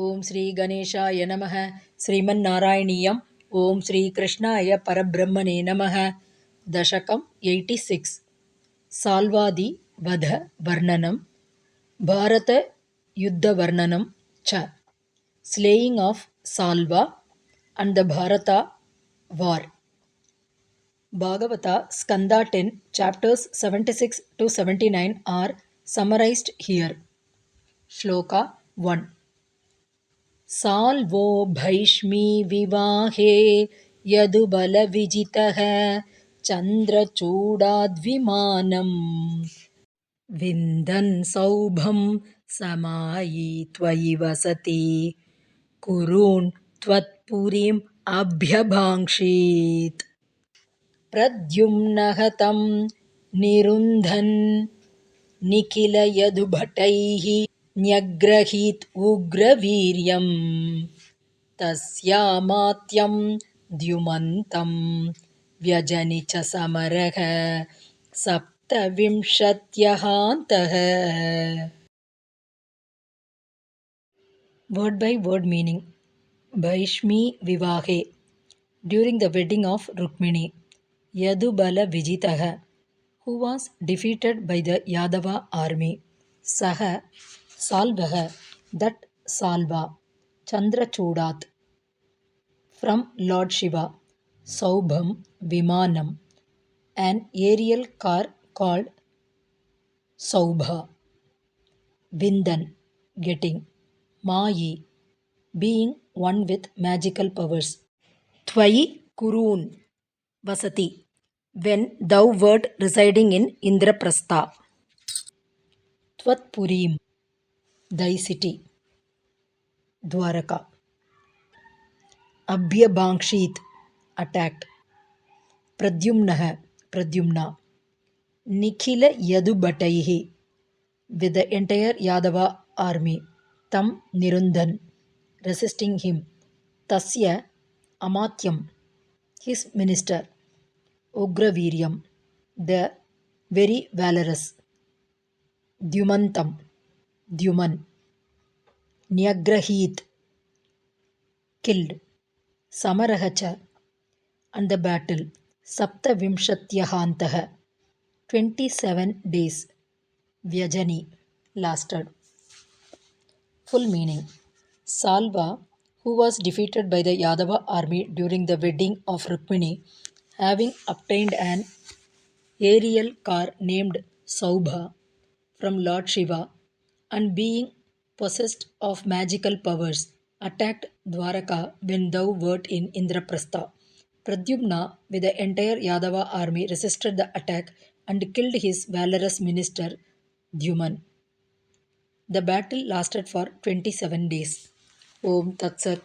ओम श्री गणेशाय नमः। श्रीमन्नारायणीयम्। ओम श्री कृष्णाय परब्रह्मणे नमः। दशकम् 86 साल्वादि वध वर्णनम् भारत युद्ध वर्णनम् च स्लेयिंग of साल्वा and the Bharata war. Bhagavata Skanda 10 chapters 76 to 79 are summarized here. Shloka 1. Salvo भैष्मी विवाहे यदुबलविजितः चन्द्रचूडाद्विमानम् विन्दन् सौभं समायी त्वयि वसति कुरून् त्वत्पुरीम् अभ्यभाङ्क्षीत् प्रद्युम्नः तं निरुन्धन् निखिल यदुभटैः न्यग्रहीत् उग्रवीर्यं तस्यामात्यं द्युमन्तं व्यजनि च समरः सप्तविंशत्यहान्तः. Word by word meaning. Bhaishmi Vivahe, during the wedding of Rukmini. Yadubala Vijitaha, who was defeated by the Yadava army. Saha Salvaha, that Salva. Chandrachudat, from Lord Shiva. Saubham Vimanam, an aerial car called Saubha. Vindan, getting. Mayi, being one with magical powers. Twayi Kurun, Vasati, when thou wert residing in Indraprastha. Tvatpurim, thy city. Dwaraka. Abhyabhankshit, attacked. Pradyumnaha, Pradyumna. Nikhila Yadubhataihi, with the entire Yadava army. Tam Nirundhan, resisting him. Tasya Amatyam, his minister. Ugraviryam, the very valorous. Dyumantam, Dyuman. Nyagrahit, killed. Samarahacha, and the battle. Saptavimshatyahantaha, 27 days. Vyajani, lasted. Full meaning. Salva, who was defeated by the Yadava army during the wedding of Rukmini, having obtained an aerial car named Saubha from Lord Shiva and being possessed of magical powers, attacked Dwaraka when thou wert in Indraprastha. Pradyumna, with the entire Yadava army, resisted the attack and killed his valorous minister Dyuman. The battle lasted for 27 days. Om Tat Sat.